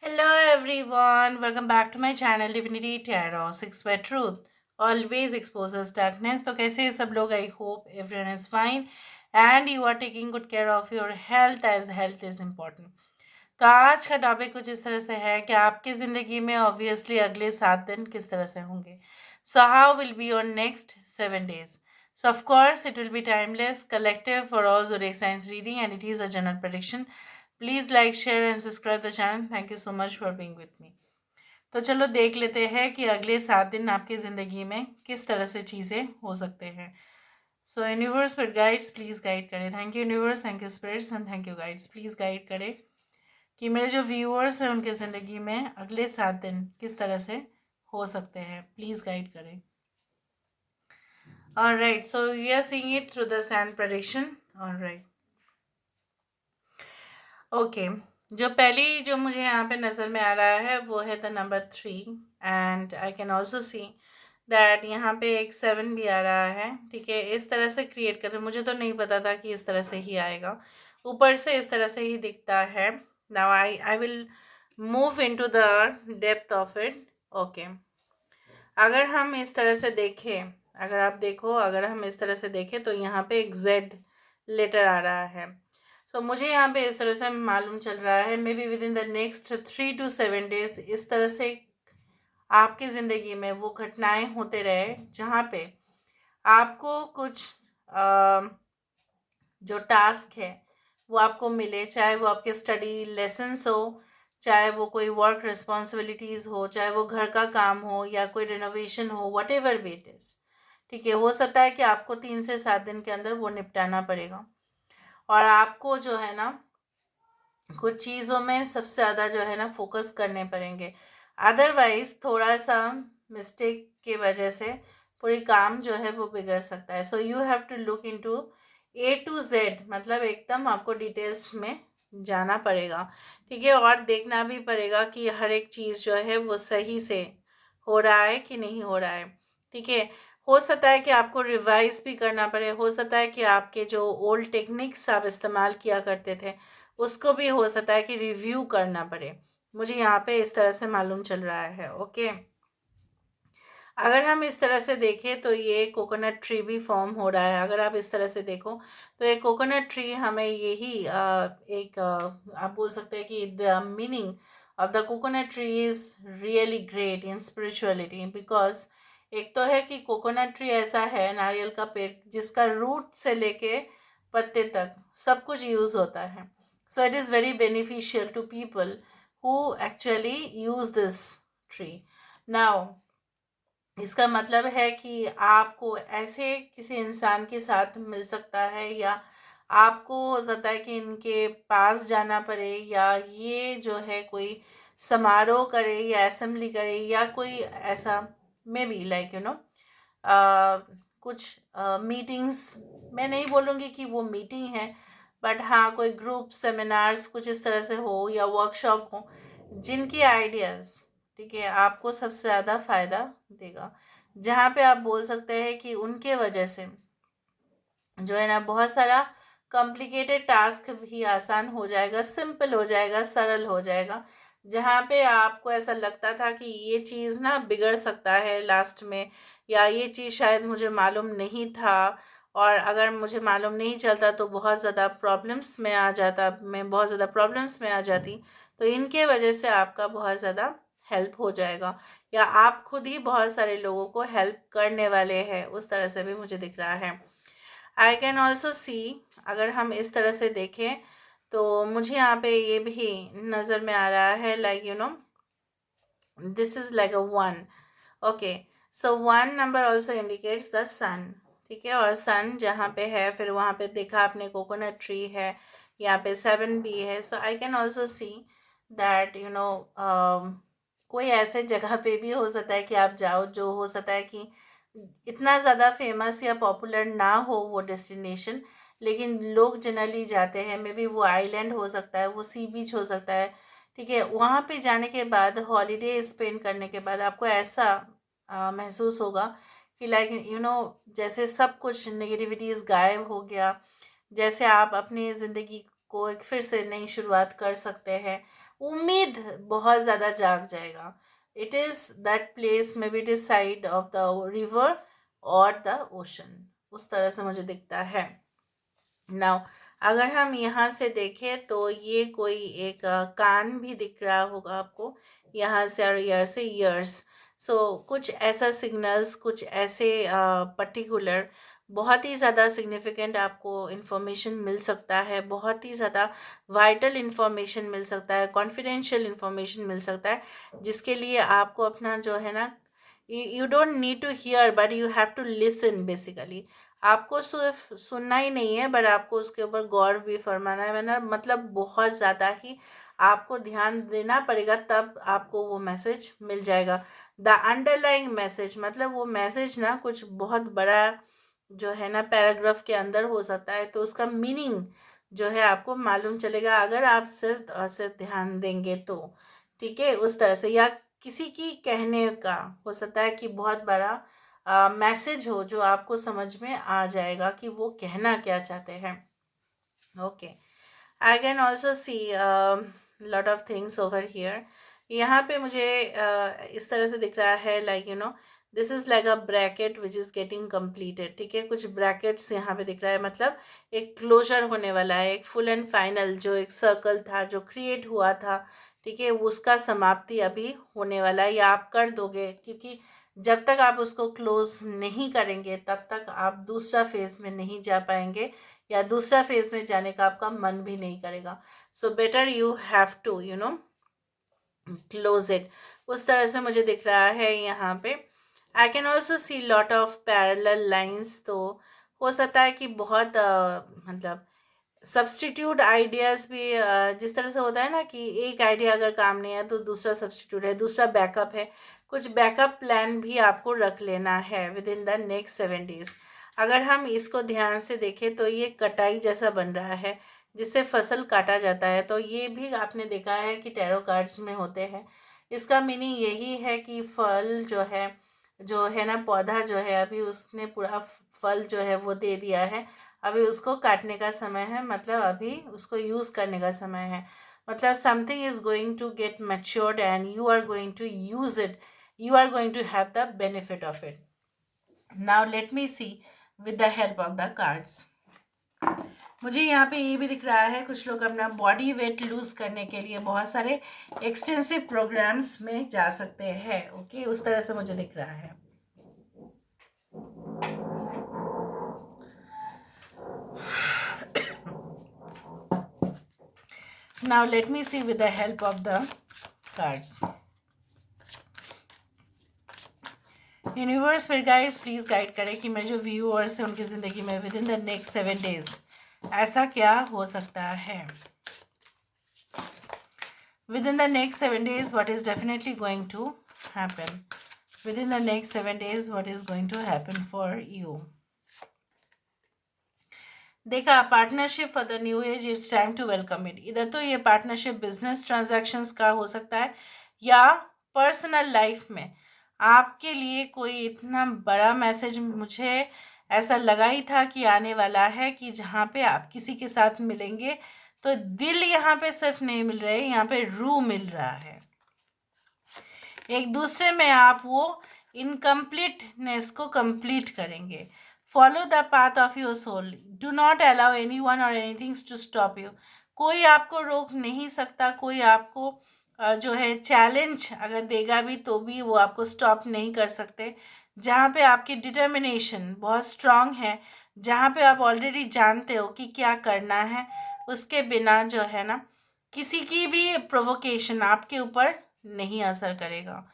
Hello everyone, welcome back to my channel Divinity Tarot 6 by Truth always exposes darkness. तो कैसे हैं सब लोग? I hope everyone is fine and you are taking good care of your health as health is important. तो आज का topic कुछ इस तरह से है कि आपकी ज़िंदगी में ऑब्वियसली अगले 7 दिन किस तरह से होंगे. So how will be your next 7 days. So of course it will be timeless, collective for all zodiac signs reading and it is a general prediction. Please like share and subscribe the channel. Thank you so much for being with me. तो चलो देख लेते हैं कि अगले 7 दिन आपकी ज़िंदगी में किस तरह से चीज़ें हो सकते हैं. सो यूनिवर्स पर गाइड्स प्लीज़ गाइड करें. Thank you universe, thank you spirits and thank you guides. Please guide करें कि मेरे जो व्यूअर्स हैं उनके ज़िंदगी में अगले 7 दिन किस तरह से हो सकते हैं. प्लीज़ गाइड करें. Alright, so we are seeing it through the sand prediction. Alright, okay. जो पहली जो मुझे यहाँ पे नज़र में आ रहा है वो है the number 3 and I can also see that यहाँ पे एक 7 भी आ रहा है. ठीक है, इस तरह से क्रिएट करते. मुझे तो नहीं पता था कि इस तरह से ही आएगा. ऊपर से इस तरह से ही दिखता है. Now I will move into the depth of it. Okay, अगर हम इस तरह से देखें, अगर आप देखो, अगर हम इस तरह से देखें तो यहाँ पे एक Z लेटर आ रहा है. तो मुझे यहाँ पे इस तरह से मालूम चल रहा है may be with in the next 3 to 7 days इस तरह से आपकी ज़िंदगी में वो घटनाएं होते रहे जहाँ पे आपको कुछ जो टास्क है वो आपको मिले, चाहे वो आपके स्टडी लेसन्स हो, चाहे वो कोई वर्क रिस्पॉन्सिबिलिटीज़ हो, चाहे वो घर का काम हो या कोई रिनोवेशन हो, what ever be it is. ठीक है, हो सकता है कि आपको 3 से 7 दिन के अंदर वो निपटाना पड़ेगा और आपको जो है ना कुछ चीज़ों में सबसे ज़्यादा जो है ना फोकस करने पड़ेंगे. अदरवाइज थोड़ा सा मिस्टेक की वजह से पूरी काम जो है वो बिगड़ सकता है. So you have to look into A to Z, मतलब एकदम आपको डिटेल्स में जाना पड़ेगा. ठीक है, और देखना भी पड़ेगा कि हर एक चीज़ जो है वो सही से हो रहा है कि नहीं हो रहा है. ठीक है, हो सकता है कि आपको रिवाइज भी करना पड़े. हो सकता है कि आपके जो ओल्ड टेक्निक्स आप इस्तेमाल किया करते थे उसको भी हो सकता है कि रिव्यू करना पड़े. मुझे यहाँ पे इस तरह से मालूम चल रहा है. ओके, अगर हम इस तरह से देखें तो ये कोकोनट ट्री भी फॉर्म हो रहा है. अगर आप इस तरह से देखो तो ये कोकोनट ट्री हमें यही एक आप बोल सकते हैं कि the meaning of the coconut tree is really great in spirituality. Because एक तो है कि कोकोनट ट्री ऐसा है, नारियल का पेड़, जिसका रूट से लेके पत्ते तक सब कुछ यूज़ होता है. So it is very beneficial to people who actually use this tree. Now इसका मतलब है कि आपको ऐसे किसी इंसान के साथ मिल सकता है या आपको हो सकता है कि इनके पास जाना पड़े या ये जो है कोई समारोह करे या असेंबली करे या कोई ऐसा मे बी लाइक कुछ मीटिंग्स. मैं नहीं बोलूँगी कि वो मीटिंग है, बट हाँ कोई ग्रुप सेमिनार्स कुछ इस तरह से हो या वर्कशॉप हो जिनकी आइडियाज़, ठीक है, आपको सबसे ज़्यादा फ़ायदा देगा. जहाँ पे आप बोल सकते हैं कि उनके वजह से जो है ना बहुत सारा कॉम्प्लिकेटेड टास्क भी आसान हो जाएगा, सिंपल हो जाएगा, सरल हो जाएगा. जहाँ पे आपको ऐसा लगता था कि ये चीज़ ना बिगड़ सकता है लास्ट में, या ये चीज़ शायद मुझे मालूम नहीं था और अगर मुझे मालूम नहीं चलता तो बहुत ज़्यादा प्रॉब्लम्स में आ जाता, मैं बहुत ज़्यादा प्रॉब्लम्स में आ जाती. तो इनके वजह से आपका बहुत ज़्यादा हेल्प हो जाएगा या आप खुद ही बहुत सारे लोगों को हेल्प करने वाले हैं, उस तरह से भी मुझे दिख रहा है. आई कैन ऑल्सो सी, अगर हम इस तरह से देखें तो मुझे यहाँ पे ये भी नज़र में आ रहा है like this is like a 1. Okay, so 1 number also indicates the sun. ठीक है, और सन जहाँ पे है फिर वहाँ पे देखा आपने कोकोनट ट्री है, यहाँ पे 7 भी है. So I can also see that कोई ऐसे जगह पे भी हो सकता है कि आप जाओ जो हो सकता है कि इतना ज़्यादा फेमस या पॉपुलर ना हो वो डेस्टिनेशन, लेकिन लोग जनरली जाते हैं. मे बी वो आइलैंड हो सकता है, वो सी बीच हो सकता है. ठीक है, वहाँ पे जाने के बाद हॉलीडे स्पेंड करने के बाद आपको ऐसा महसूस होगा कि लाइक जैसे सब कुछ नेगेटिविटीज़ गायब हो गया, जैसे आप अपनी ज़िंदगी को एक फिर से नई शुरुआत कर सकते हैं. उम्मीद बहुत ज़्यादा जाग जाएगा. It is that place, may be it is side of the river और द ओशन. उस तरह से मुझे दिखता है. नाउ अगर हम यहाँ से देखें तो ये कोई एक कान भी दिख रहा होगा आपको यहाँ से, और ईयर से ईयर्स. सो कुछ ऐसा सिग्नल्स, कुछ ऐसे पर्टिकुलर बहुत ही ज़्यादा सिग्निफिकेंट आपको इन्फॉर्मेशन मिल सकता है, बहुत ही ज़्यादा वाइटल इन्फॉर्मेशन मिल सकता है, कॉन्फिडेंशियल इन्फॉर्मेशन मिल सकता है, जिसके लिए आपको अपना जो है ना, you don't need to hear but you have to listen basically. आपको सिर्फ सुनना ही नहीं है, बट आपको उसके ऊपर गौर भी फरमाना है ना, मतलब बहुत ज़्यादा ही आपको ध्यान देना पड़ेगा, तब आपको वो मैसेज मिल जाएगा. द अंडरलाइंग मैसेज, मतलब वो मैसेज ना कुछ बहुत बड़ा जो है ना पैराग्राफ के अंदर हो सकता है, तो उसका मीनिंग जो है आपको मालूम चलेगा अगर आप सिर्फ और सिर्फ ध्यान देंगे तो. ठीक है, उस तरह से. या किसी की कहने का हो सकता है कि बहुत बड़ा मैसेज हो जो आपको समझ में आ जाएगा कि वो कहना क्या चाहते हैं. Okay, I can also see lot of things over here. यहाँ पे मुझे इस तरह से दिख रहा है, like this is like a bracket which is getting completed. ठीक है, कुछ ब्रैकेट्स यहाँ पे दिख रहा है, मतलब एक क्लोजर होने वाला है, एक फुल एंड फाइनल जो एक सर्कल था जो क्रिएट हुआ था. ठीक है, उसका समाप्ति अभी होने वाला है, या आप कर दोगे, क्योंकि जब तक आप उसको क्लोज नहीं करेंगे तब तक आप दूसरा फेज में नहीं जा पाएंगे, या दूसरा फेज में जाने का आपका मन भी नहीं करेगा. So better you have to close it. उस तरह से मुझे दिख रहा है यहाँ पे. I can also see lot of parallel lines. तो हो सकता है कि बहुत मतलब सब्स्टिट्यूट आइडियाज भी जिस तरह से होता है ना कि एक आइडिया अगर काम नहीं है तो दूसरा सब्स्टिट्यूट है, दूसरा बैकअप है. कुछ बैकअप प्लान भी आपको रख लेना है with in the next 7 days. अगर हम इसको ध्यान से देखें तो ये कटाई जैसा बन रहा है, जिससे फसल काटा जाता है. तो ये भी आपने देखा है कि टैरो कार्ड्स में होते हैं. इसका मीनिंग यही है कि फल जो है ना, पौधा जो है अभी उसने पूरा फल जो है वो दे दिया है, अभी उसको काटने का समय है, मतलब अभी उसको यूज़ करने का समय है. मतलब something is going to get matured and you are going to use it, you are going to have the benefit of it. Now let me see with the help of the cards. मुझे यहाँ पे ये भी दिख रहा है, कुछ लोग अपना बॉडी वेट लूज करने के लिए बहुत सारे एक्सटेंसिव प्रोग्राम्स में जा सकते हैं. ओके, उस तरह से मुझे दिख रहा है. Now let me see with the help of the cards. Universe फिर गाइड्स प्लीज गाइड करें कि मेरे जो व्यूअर्स हैं उनकी ज़िंदगी में with in the next 7 days ऐसा क्या हो सकता है. Within the next 7 days, what is definitely going to happen? Within the next 7 days, what is going to happen for you? देखा, partnership for the new age, it's time to welcome it. इधर तो ये partnership business transactions का हो सकता है, या personal life में आपके लिए कोई इतना बड़ा मैसेज मुझे ऐसा लगा ही था कि आने वाला है, कि जहाँ पे आप किसी के साथ मिलेंगे तो दिल यहाँ पे सिर्फ नहीं मिल रहे, यहाँ पे रूह मिल रहा है. एक दूसरे में आप वो इनकम्प्लीटनेस को कंप्लीट करेंगे. Follow the path of your soul. Do not allow anyone और एनीथिंग्स टू स्टॉप यू. कोई आपको रोक नहीं सकता, कोई आपको जो है चैलेंज अगर देगा भी तो भी वो आपको स्टॉप नहीं कर सकते. जहाँ पे आपकी डिटर्मिनेशन बहुत स्ट्रांग है, जहाँ पे आप ऑलरेडी जानते हो कि क्या करना है, उसके बिना जो है ना किसी की भी प्रोवोकेशन आपके ऊपर नहीं असर करेगा.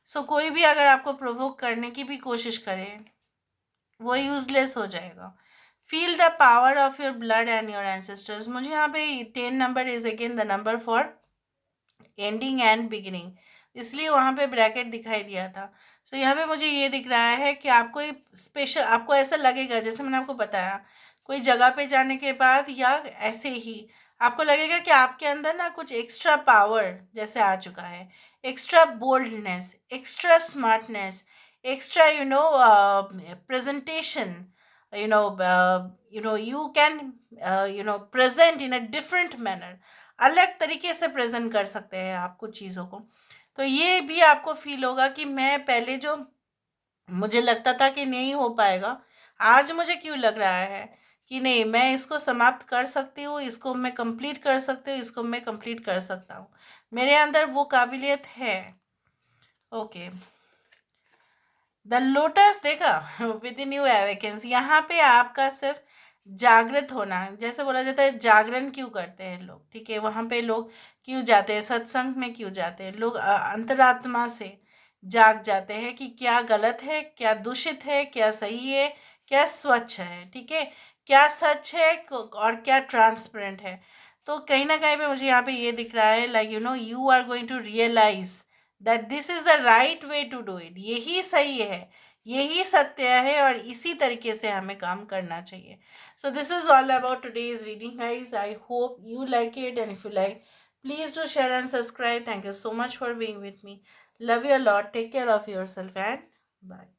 सो कोई भी अगर आपको प्रोवोक करने की भी कोशिश करे वो यूजलेस हो जाएगा. Feel the power of your blood and your ancestors. मुझे यहाँ पे 10 number is again the number for ending and beginning, इसलिए वहाँ पे ब्रैकेट दिखाई दिया था. सो यहाँ पे मुझे ये दिख रहा है कि आपको एक स्पेशल, आपको ऐसा लगेगा जैसे मैंने आपको बताया, कोई जगह पे जाने के बाद या ऐसे ही आपको लगेगा कि आपके अंदर ना कुछ एक्स्ट्रा पावर जैसे आ चुका है, extra boldness, extra smartness, extra presentation, you know you can present in a different manner. अलग तरीके से प्रेजेंट कर सकते हैं आप कुछ चीज़ों को। तो ये भी आपको फील होगा कि मैं पहले जो मुझे लगता था कि नहीं हो पाएगा, आज मुझे क्यों लग रहा है कि नहीं, मैं इसको समाप्त कर सकती हूँ, इसको मैं कंप्लीट कर सकती हूँ, इसको मैं कंप्लीट कर सकता हूँ। मेरे अंदर वो काबिलियत है। ओके, द लोटस देखा विद इन यू वैकेंसी, यहाँ पे आपका सिर्फ जागृत होना, जैसे बोला जाता है जागरण क्यों करते हैं लोग, ठीक है, वहाँ पे लोग क्यों जाते हैं, सत्संग में क्यों जाते हैं लोग, अंतरात्मा से जाग जाते हैं कि क्या गलत है, क्या दूषित है, क्या सही है, क्या स्वच्छ है, ठीक है, क्या सच है और क्या ट्रांसपेरेंट है। तो कहीं ना कहीं पे मुझे यहाँ पे ये दिख रहा है, like you are going to realise that this is the right way to do it, यही सही है, यही सत्य है और इसी तरीके से हमें काम करना चाहिए। So this is all about today's reading guys, I hope you like it and if you like, please do share and subscribe. Thank you so much for being with me. Love you a lot. Take care of yourself and bye.